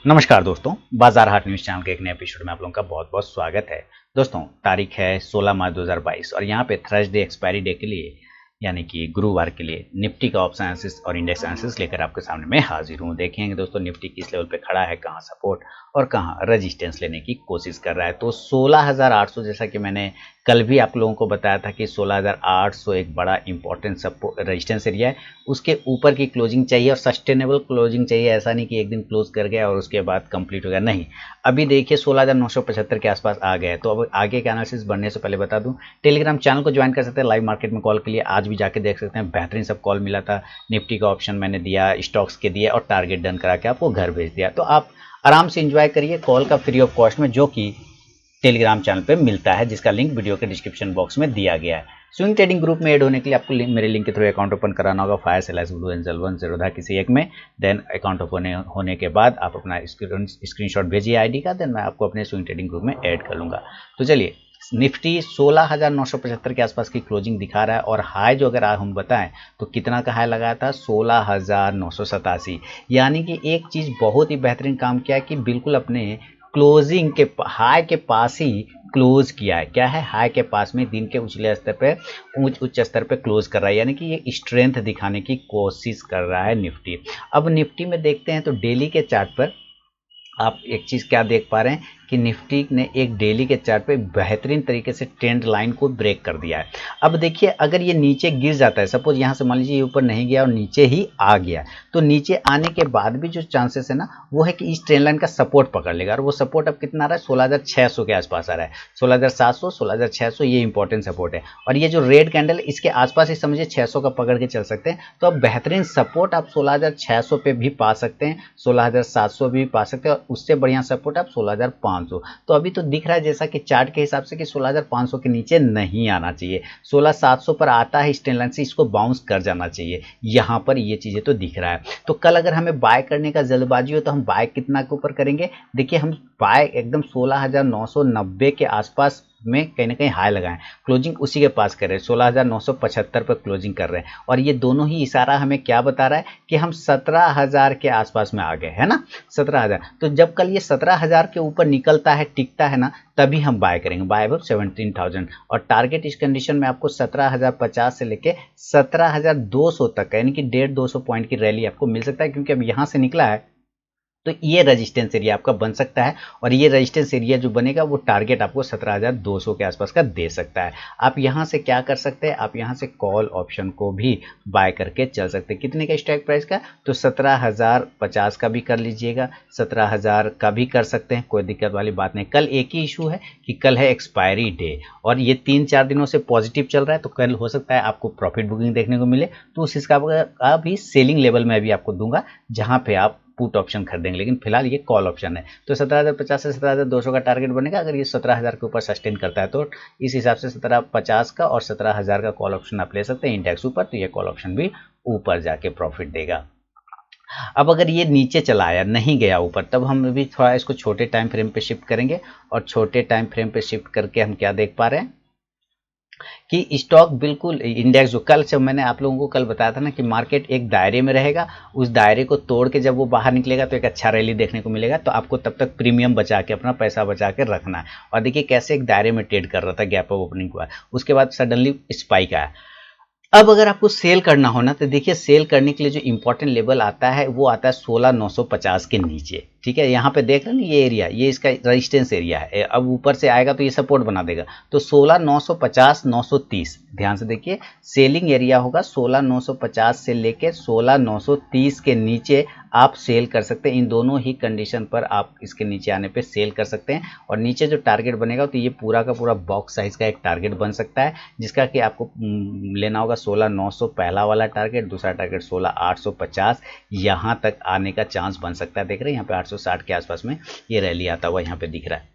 नमस्कार दोस्तों, बाजार हाट न्यूज़ चैनल के एक नए एपिसोड में आप लोगों का बहुत बहुत स्वागत है। दोस्तों, तारीख है 16 मार्च 2022 और यहाँ पे थर्सडे एक्सपायरी डे के लिए यानी कि गुरुवार के लिए निफ्टी का ऑप्शन एनालिसिस और इंडेक्स एनालिसिस लेकर आपके सामने मैं हाजिर हूँ। देखेंगे दोस्तों निफ्टी किस लेवल पे खड़ा है, कहाँ सपोर्ट और कहाँ रेजिस्टेंस लेने की कोशिश कर रहा है। तो 16,800 जैसा कि मैंने कल भी आप लोगों को बताया था कि 16,800 एक बड़ा इंपॉर्टेंट सपोर्ट रेजिस्टेंस एरिया है। उसके ऊपर की क्लोजिंग चाहिए और सस्टेनेबल क्लोजिंग चाहिए। ऐसा नहीं कि एक दिन क्लोज कर गया और उसके बाद कंप्लीट हो गया, नहीं। अभी देखिए 16,975 के आसपास आ गया है। तो अब आगे का एनालिसिस बढ़ने से पहले बता दूं, टेलीग्राम चैनल को ज्वाइन कर सकते हैं। लाइव मार्केट में कॉल के लिए आज भी जाके देख सकते हैं, बेहतरीन सब कॉल मिला था। निफ्टी का ऑप्शन मैंने दिया, स्टॉक्स के दिए और टारगेट डन करा के आपको घर भेज दिया। तो आप आराम से एंजॉय करिए कॉल का फ्री ऑफ कॉस्ट में, जो कि टेलीग्राम चैनल पे मिलता है, जिसका लिंक वीडियो के डिस्क्रिप्शन बॉक्स में दिया गया है। स्विंग ट्रेडिंग ग्रुप में ऐड होने के लिए आपको मेरे लिंक के थ्रू अकाउंट ओपन कराना होगा। Fire cell blue angel 1 Zerodha किसी एक में। देन अकाउंट ओपन होने के बाद आप अपना स्क्रीनशॉट भेजिए आईडी का। देन मैं आपको अपने स्विंग ट्रेडिंग ग्रुप में ऐड कर लूंगा। तो चलिए, निफ्टी 16,975 के आसपास की क्लोजिंग दिखा रहा है और हाई जो अगर हम बताएं तो कितना का हाई लगाया था, 16,987। यानी कि एक चीज बहुत ही बेहतरीन काम किया कि बिल्कुल अपने क्लोजिंग के हाई के पास ही क्लोज किया है। क्या है, हाई के पास में दिन के उछले स्तर पे उच्च स्तर पे क्लोज कर रहा है, यानी कि ये स्ट्रेंथ दिखाने की कोशिश कर रहा है निफ्टी। अब निफ्टी में देखते हैं तो डेली के चार्ट पर आप एक चीज़ क्या देख पा रहे हैं कि निफ्टी ने एक डेली के चार्ट पे बेहतरीन तरीके से ट्रेंड लाइन को ब्रेक कर दिया है। अब देखिए, अगर ये नीचे गिर जाता है, सपोज यहाँ से मान लीजिए ये ऊपर नहीं गया और नीचे ही आ गया, तो नीचे आने के बाद भी जो चांसेस है ना, वो है कि इस ट्रेंड लाइन का सपोर्ट पकड़ लेगा। और वो सपोर्ट अब कितना आ रहा है, 16,600 के आसपास आ रहा है। 16,700, 16,600 ये इंपॉर्टेंट सपोर्ट है। और ये जो रेड कैंडल इसके आसपास ही समझिए 600 का पकड़ के चल सकते हैं। तो अब बेहतरीन सपोर्ट आप 16,600 पे भी पा सकते हैं, 16,700 भी पा सकते हैं और उससे बढ़िया सपोर्ट आप 16,500। तो अभी तो दिख रहा है जैसा कि चार्ट के हिसाब से कि 16,500 के नीचे नहीं आना चाहिए। 16,700 पर आता है, इस ट्रेंड लाइन से इसको बाउंस कर जाना चाहिए। यहाँ पर ये चीजें तो दिख रहा है। तो कल अगर हमें बाय करने का जल्दबाजी हो तो हम बाय कितना के ऊपर करेंगे, देखिए हम बाय एकदम 16,990 के आसपास में कहीं ना कहीं हाई लगाएं, क्लोजिंग उसी के पास कर रहे हैं, 16,975 पर क्लोजिंग कर रहे हैं। और ये दोनों ही इशारा हमें क्या बता रहा है कि हम 17,000 के आसपास में आ गए, है ना, 17,000। तो जब कल ये 17,000 के ऊपर निकलता है, टिकता है ना, तभी हम बाय करेंगे, बाय अब 17,000। और टारगेट इस कंडीशन में आपको 17,050 से लेके 17,200 तक, यानी कि 150-200 पॉइंट की रैली आपको मिल सकता है, क्योंकि अब यहां से निकला है तो ये रेजिस्टेंस एरिया आपका बन सकता है। और ये रेजिस्टेंस एरिया जो बनेगा वो टारगेट आपको 17,200 के आसपास का दे सकता है। आप यहां से क्या कर सकते हैं, आप यहां से कॉल ऑप्शन को भी बाय करके चल सकते हैं। कितने का स्ट्राइक प्राइस का, तो 17,050 का भी कर लीजिएगा, 17,000 का भी कर सकते हैं, कोई दिक्कत वाली बात नहीं। कल एक ही इशू है कि कल है एक्सपायरी डे और ये 3-4 दिनों से पॉजिटिव चल रहा है, तो कल हो सकता है आपको प्रॉफिट बुकिंग देखने को मिले। तो उस हिसाब का भी सेलिंग लेवल में भी आपको दूंगा, जहां पे आप पुट ऑप्शन खरीदेंगे। लेकिन फिलहाल ये कॉल ऑप्शन है। तो 17,050 से 17,200 का टारगेट बनेगा। अगर ये 17,000 के ऊपर सस्टेन करता है तो इस हिसाब से 17,50 का और 17,000 का कॉल ऑप्शन आप ले सकते हैं इंडेक्स ऊपर, तो ये कॉल ऑप्शन भी ऊपर जाके प्रॉफिट देगा। अब अगर ये नीचे चला आया, नहीं गया ऊपर, तब हम भी थोड़ा इसको छोटे टाइम फ्रेम पे शिफ्ट करेंगे। और छोटे टाइम फ्रेम पे शिफ्ट करके हम क्या देख पा रहे हैं कि स्टॉक बिल्कुल इंडेक्स जो कल से मैंने आप लोगों को कल बताया था ना कि मार्केट एक दायरे में रहेगा, उस दायरे को तोड़ के जब वो बाहर निकलेगा तो एक अच्छा रैली देखने को मिलेगा। तो आपको तब तक प्रीमियम बचा के, अपना पैसा बचा के रखना है। और देखिए कैसे एक दायरे में ट्रेड कर रहा था गैप अप ओपनिंग के बाद, उसके बाद सडनली स्पाइक आया। अब अगर आपको सेल करना हो ना, तो देखिए सेल करने के लिए जो इंपॉर्टेंट लेवल आता है वो आता है 16,950 के नीचे। ठीक है, यहाँ पे देख रहे हैं ना, ये एरिया, ये इसका रेजिस्टेंस एरिया है। अब ऊपर से आएगा तो ये सपोर्ट बना देगा। तो 16,950, 930 ध्यान से देखिए, सेलिंग एरिया होगा 16,950 से लेके 16,930 के नीचे आप सेल कर सकते हैं। इन दोनों ही कंडीशन पर आप इसके नीचे आने पे सेल कर सकते हैं। और नीचे जो टारगेट बनेगा तो ये पूरा का पूरा बॉक्स साइज का एक टारगेट बन सकता है, जिसका कि आपको लेना होगा 16,900 पहला वाला टारगेट, दूसरा टारगेट 16,850। यहाँ तक आने का चांस बन सकता है। देख रहे हैं यहाँ पे 860 के आसपास में ये रैली आता हुआ यहाँ पे दिख रहा है।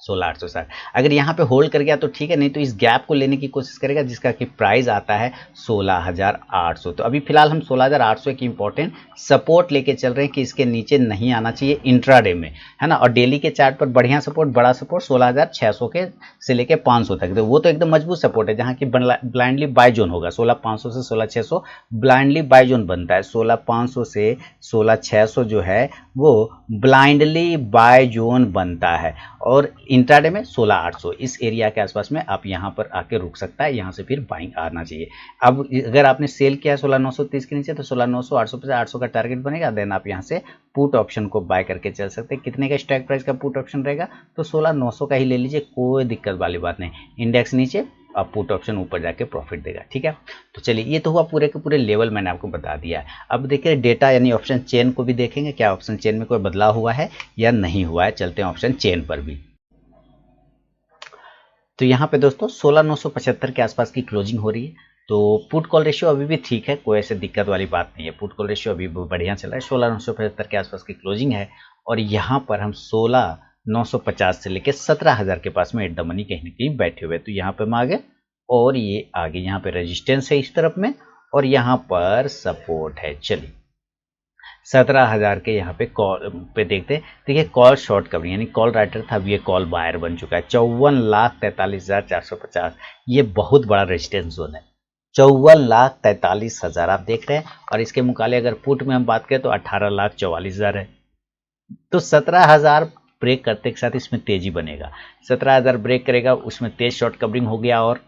16,860। अगर यहाँ पे होल्ड कर गया तो ठीक है, नहीं तो इस गैप को लेने की कोशिश करेगा जिसका कि प्राइस आता है 16,800। तो अभी फिलहाल हम 16,800 की इंपॉर्टेंट सपोर्ट लेके चल रहे हैं कि इसके नीचे नहीं आना चाहिए इंट्राडे में, है ना। और डेली के चार्ट पर बढ़िया सपोर्ट, बड़ा सपोर्ट 16,600 के से लेके 500 तक, तो वो तो एकदम मजबूत सपोर्ट है जहाँ की ब्लाइंडली बाय जोन होगा। 16,500 से 16,600 ब्लाइंडली बाय जोन बनता है। 16,500 से 16,600 जो है वो ब्लाइंडली बाय जोन बनता है। और इंट्राडे में 16,800 इस एरिया के आसपास में आप यहाँ पर आके रुक सकता है, यहाँ से फिर बाइंग आना चाहिए। अब अगर आपने सेल किया है 16,930 के नीचे तो 16,900 800 पे 800 का टारगेट बनेगा। देन आप यहाँ से पुट ऑप्शन को बाय करके चल सकते हैं। कितने का स्ट्राइक प्राइस का पुट ऑप्शन रहेगा तो 16,900 का ही ले लीजिए, कोई दिक्कत वाली बात नहीं। इंडेक्स नीचे अब पुट ऑप्शन ऊपर जाके प्रॉफिट देगा, ठीक है। तो चलिए ये तो हुआ पूरे के पूरे लेवल मैंने आपको बता दिया है। अब देखिए डेटा यानी ऑप्शन चेन को भी देखेंगे, क्या ऑप्शन चेन में कोई बदलाव हुआ है या नहीं हुआ है। चलते हैं ऑप्शन चेन पर भी। तो यहाँ पे दोस्तों 16,975 के आसपास की क्लोजिंग हो रही है। तो पुट कॉल रेशियो अभी भी ठीक है, कोई ऐसे दिक्कत वाली बात नहीं है। पुट कॉल रेशियो अभी बढ़िया चल रहा है, 16,975 के आसपास की क्लोजिंग है। और यहाँ पर हम 16,950 से लेकर 17,000 के पास में एट द मनी कहीं ना कहीं बैठे हुए। तो यहाँ पे हम आ गए और ये आगे यहाँ पे रेजिस्टेंस है इस तरफ में और यहाँ पर सपोर्ट है। चलिए 17,000 के यहाँ पे कॉल पे देखते हैं। देखिए कॉल शॉर्ट कवरिंग यानी कॉल राइटर था, अब ये कॉल बायर बन चुका है। 54,43,450 ये बहुत बड़ा रेजिस्टेंस जोन है। 54,43,000 आप देख रहे हैं। और इसके मुकाबले अगर पुट में हम बात करें तो 18,44,000 है। तो 17,000 ब्रेक करते के साथ इसमें तेजी बनेगा। 17,000 ब्रेक करेगा, उसमें तेज शॉर्ट कवरिंग हो गया। और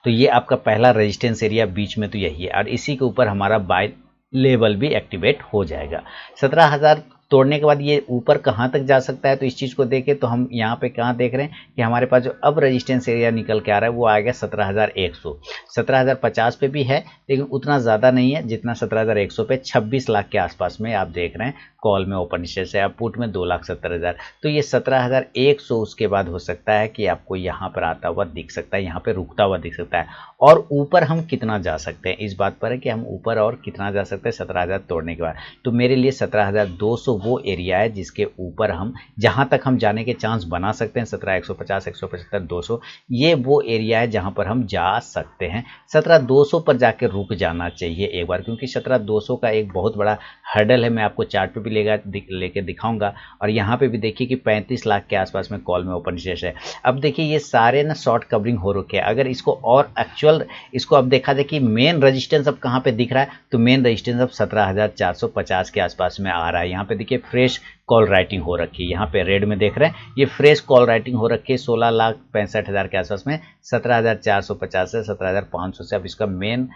तो ये आपका पहला रेजिस्टेंस एरिया बीच में तो यही है और इसी के ऊपर हमारा बाय लेवल भी एक्टिवेट हो जाएगा। 17,000 तोड़ने के बाद ये ऊपर कहाँ तक जा सकता है, तो इस चीज़ को देखें तो हम यहाँ पे कहाँ देख रहे हैं कि हमारे पास जो अब रेजिस्टेंस एरिया निकल के आ रहा है वो आएगा 17,100। 17,050 पे भी है लेकिन उतना ज़्यादा नहीं है जितना 17,100 पे। 26 लाख के आसपास में आप देख रहे हैं कॉल में ओपन स्टेज है, अब पुट में 2,70,000। तो ये 17,100 उसके बाद हो सकता है कि आपको यहाँ पर आता हुआ दिख सकता है, यहाँ पे रुकता हुआ दिख सकता है। और ऊपर हम कितना जा सकते हैं इस बात पर है कि हम ऊपर और कितना जा सकते हैं 17,000 तोड़ने के बाद। तो मेरे लिए 17,200 वो एरिया है जिसके ऊपर हम जहां तक हम जाने के चांस बना सकते हैं। 17,150 175 200 ये वो एरिया है जहां पर हम जा सकते हैं। 17,200 पर जाकर रुक जाना चाहिए एक बार, क्योंकि 17,200 का एक बहुत बड़ा हर्डल है। मैं आपको चार्ट पे भी लेके दिखाऊंगा। और यहाँ पे भी देखिए कि 35 लाख के आसपास में कॉल में ओपन शेष है। अब देखिए ये सारे ना शॉर्ट कवरिंग हो रखे हैं। अगर इसको और एक्चुअल इसको अब देखा जाए कि मेन रेजिस्टेंस अब कहाँ पे दिख रहा है, तो मेन रेजिस्टेंस अब 17,450 के आसपास में आ रहा है। यहाँ पे देखिए फ्रेश कॉल राइटिंग हो रखी है, यहाँ पे रेड में देख रहे हैं ये फ्रेश कॉल राइटिंग हो रखी है 16,65,000 के आसपास में। 17,450 से 17,500 से अब इसका मेन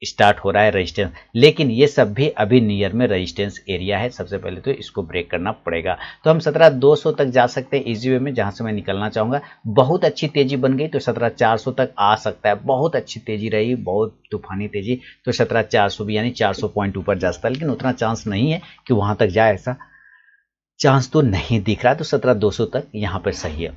स्टार्ट हो रहा है रेजिस्टेंस। लेकिन ये सब भी अभी नियर में रेजिस्टेंस एरिया है, सबसे पहले तो इसको ब्रेक करना पड़ेगा। तो हम 17,200 तक जा सकते हैं इजी वे में, जहां से मैं निकलना चाहूंगा। बहुत अच्छी तेजी बन गई तो 17,400 तक आ सकता है। बहुत अच्छी तेजी रही, बहुत तूफानी तेजी, तो 17,400 भी यानी 400 पॉइंट ऊपर जा सकता है। लेकिन उतना चांस नहीं है कि वहां तक जाए, ऐसा चांस तो नहीं दिख रहा है। तो 17,200 तक यहाँ पर सही है।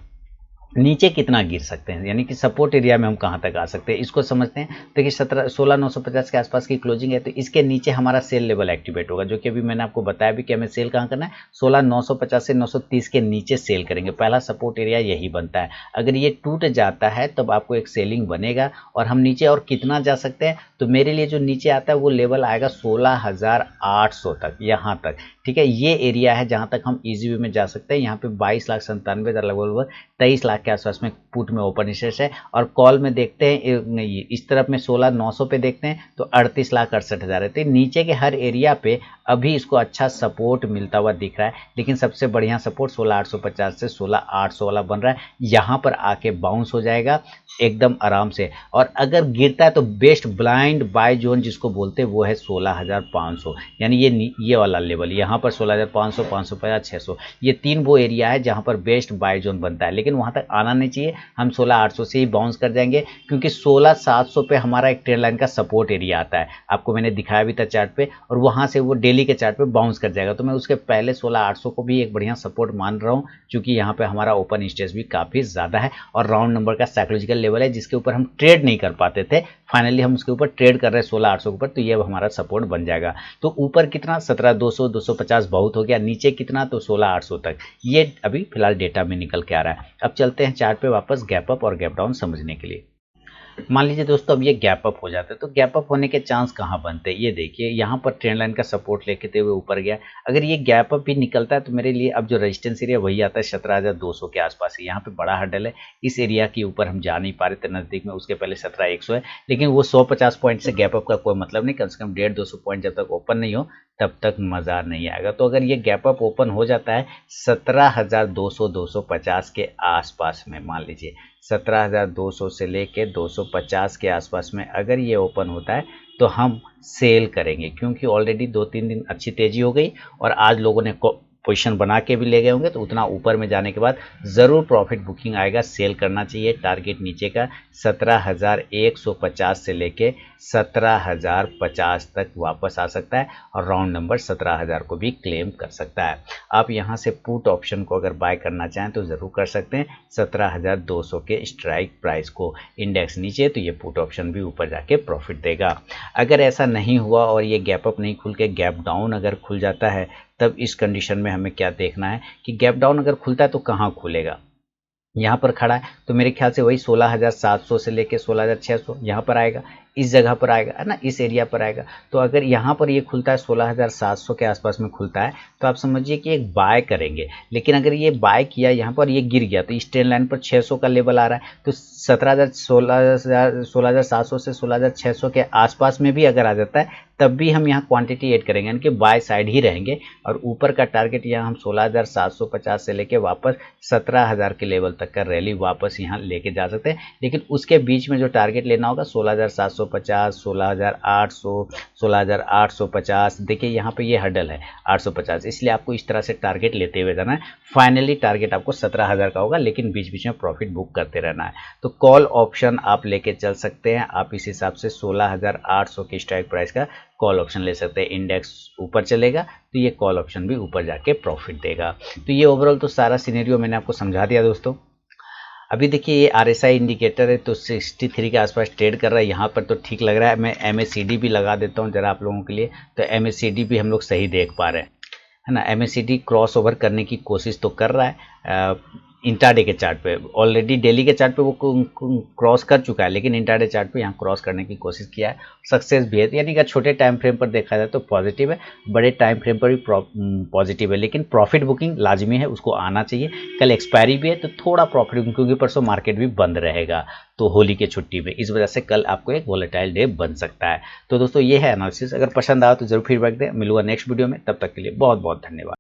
नीचे कितना गिर सकते हैं यानी कि सपोर्ट एरिया में हम कहां तक आ सकते हैं इसको समझते हैं। देखिए 16,950 के आसपास की क्लोजिंग है तो इसके नीचे हमारा सेल लेवल एक्टिवेट होगा, जो कि अभी मैंने आपको बताया भी कि हमें सेल कहां करना है। 16,950 से 930 के नीचे सेल करेंगे, पहला सपोर्ट एरिया यही बनता है। अगर ये टूट जाता है तब आपको एक सेलिंग बनेगा। और हम नीचे और कितना जा सकते हैं, तो मेरे लिए जो नीचे आता है वो लेवल आएगा 16,800 तक, यहाँ तक, ठीक है। ये एरिया है जहां तक हम इजी वे में जा सकते हैं। यहाँ पे 22,97,000 लगभग 23 लाख के आसपास में पुट में ओपन इंटरेस्ट है। और कॉल में देखते हैं इस तरफ में 16,900 पे देखते हैं तो 38,68,000 है। तो नीचे के हर एरिया पे अभी इसको अच्छा सपोर्ट मिलता हुआ दिख रहा है। लेकिन सबसे बढ़िया सपोर्ट 16,850 से 16,800 वाला बन रहा है, यहाँ पर आके बाउंस हो जाएगा एकदम आराम से। और अगर गिरता है तो बेस्ट ब्लाइंड बाय जोन जिसको बोलते हैं वो है 16,500, यानी ये वाला लेवल यहाँ पर 16,500 550 600 ये तीन वो एरिया है जहाँ पर बेस्ट बाय जोन बनता है। लेकिन वहाँ तक आना नहीं चाहिए, हम 16,800 से ही बाउंस कर जाएंगे, क्योंकि 16,700 पे हमारा एक ट्रेंड लाइन का सपोर्ट एरिया आता है, आपको मैंने दिखाया भी था चार्ट पे। और वहाँ से वो डेली के चार्ट पे बाउंस कर जाएगा। तो मैं उसके पहले 16,800 को भी एक बढ़िया सपोर्ट मान रहा हूँ, क्योंकि यहाँ पे हमारा ओपन स्टेज भी काफ़ी ज़्यादा है और राउंड नंबर का साइकोलॉजिकल लेवल है जिसके ऊपर हम ट्रेड नहीं कर पाते थे फाइनली हम उसके ऊपर ट्रेड कर रहे हैं 16,800 के ऊपर, तो ये अब हमारा सपोर्ट बन जाएगा। तो ऊपर कितना 17,200 250 बहुत हो गया, नीचे कितना तो 16,800 तक, ये अभी फिलहाल डेटा में निकल के आ रहा है। अब चलते हैं चार्ट पे वापस गैप अप और गैप डाउन समझने के लिए। मान लीजिए दोस्तों अब ये गैप अप हो जाता है, तो गैप अप होने के चांस कहाँ बनते हैं, ये देखिए यहाँ पर ट्रेंड लाइन का सपोर्ट लेके हुए ऊपर गया। अगर ये गैप अप भी निकलता है तो मेरे लिए अब जो रेजिस्टेंस एरिया वही आता है 17,200 के आसपास है। यहाँ पे बड़ा हर्डल है, इस एरिया के ऊपर हम जा नहीं पा रहे थे नजदीक में, उसके पहले 17,100 है, लेकिन वो 150 पॉइंट से गैप अप का कोई मतलब नहीं, कम से कम 150-200 पॉइंट जब तक ओपन नहीं हो तब तक मजा नहीं आएगा। तो अगर ये गैप अप ओपन हो जाता है 17,200 250 के आसपास में, मान लीजिए 17,200 से लेके 250 के आसपास में अगर ये ओपन होता है तो हम सेल करेंगे, क्योंकि ऑलरेडी 2-3 दिन अच्छी तेजी हो गई और आज लोगों ने पोजीशन बना के भी ले गए होंगे, तो उतना ऊपर में जाने के बाद ज़रूर प्रॉफिट बुकिंग आएगा, सेल करना चाहिए। टारगेट नीचे का 17,150 से लेके 17,050 तक वापस आ सकता है और राउंड नंबर 17,000 को भी क्लेम कर सकता है। आप यहाँ से पुट ऑप्शन को अगर बाय करना चाहें तो ज़रूर कर सकते हैं 17,200 के स्ट्राइक प्राइस को। इंडेक्स नीचे तो ये पुट ऑप्शन भी ऊपर जाके प्रॉफिट देगा। अगर ऐसा नहीं हुआ और ये गैप अप नहीं खुल के गैप डाउन अगर खुल जाता है, तब इस कंडीशन में हमें क्या देखना है कि गैप डाउन अगर खुलता है तो कहाँ खुलेगा। यहाँ पर खड़ा है तो मेरे ख्याल से वही 16,700 से लेके 16,600 यहाँ पर आएगा, इस जगह पर आएगा, है ना, इस एरिया पर आएगा। तो अगर यहाँ पर ये खुलता है 16,700 के आसपास में खुलता है तो आप समझिए कि एक बाय करेंगे। लेकिन अगर ये बाय किया यहाँ पर ये गिर गया तो इस ट्रेंड लाइन पर 600 का लेवल आ रहा है, तो 16,700 से 16,600 के आसपास में भी अगर आ जाता है तब भी हम यहाँ क्वांटिटी ऐड करेंगे, यानी कि बाय साइड ही रहेंगे और ऊपर का टारगेट यहाँ हम 16,750 से लेके वापस 17,000 के लेवल तक का रैली वापस यहाँ लेके जा सकते हैं। लेकिन उसके बीच में जो टारगेट लेना होगा 16,750, 16,800, 16,850, देखिए यहाँ पे ये हर्डल है 850, इसलिए आपको इस तरह से टारगेट लेते हुए जाना है। फाइनली टारगेट आपको 17,000 का होगा, लेकिन बीच बीच में प्रॉफिट बुक करते रहना है। तो कॉल ऑप्शन आप लेके चल सकते हैं, आप इस हिसाब से 16,800 के स्ट्राइक प्राइस का कॉल ऑप्शन ले सकते हैं। इंडेक्स ऊपर चलेगा तो ये कॉल ऑप्शन भी ऊपर जाके प्रॉफिट देगा। तो ये ओवरऑल तो सारा सिनेरियो मैंने आपको समझा दिया दोस्तों। अभी देखिए ये RSI इंडिकेटर है तो 63 के आसपास ट्रेड कर रहा है, यहाँ पर तो ठीक लग रहा है। मैं MACD भी लगा देता हूँ जरा आप लोगों के लिए, तो MACD भी हम लोग सही देख पा रहे हैं, है ना। MACD क्रॉस ओवर करने की कोशिश तो कर रहा है इंट्राडे के चार्ट पे, ऑलरेडी डेली के चार्ट पे वो क्रॉस कर चुका है, लेकिन इंट्राडे चार्ट पे यहाँ क्रॉस करने की कोशिश किया है, सक्सेस भी है। यानी कि छोटे टाइम फ्रेम पर देखा जाए तो पॉजिटिव है, बड़े टाइम फ्रेम पर भी पॉजिटिव है, लेकिन प्रॉफिट बुकिंग लाजमी है, उसको आना चाहिए। कल एक्सपायरी भी है तो थोड़ा प्रॉफिट बुकिंग, क्योंकि परसों मार्केट भी बंद रहेगा तो होली के छुट्टी में, इस वजह से कल आपको एक वोलेटाइल डे बन सकता है। तो दोस्तों ये है एनालिसिस, अगर पसंद आया तो जरूर फीडबैक दें। मिलूंगा नेक्स्ट वीडियो में, तब तक के लिए बहुत बहुत धन्यवाद।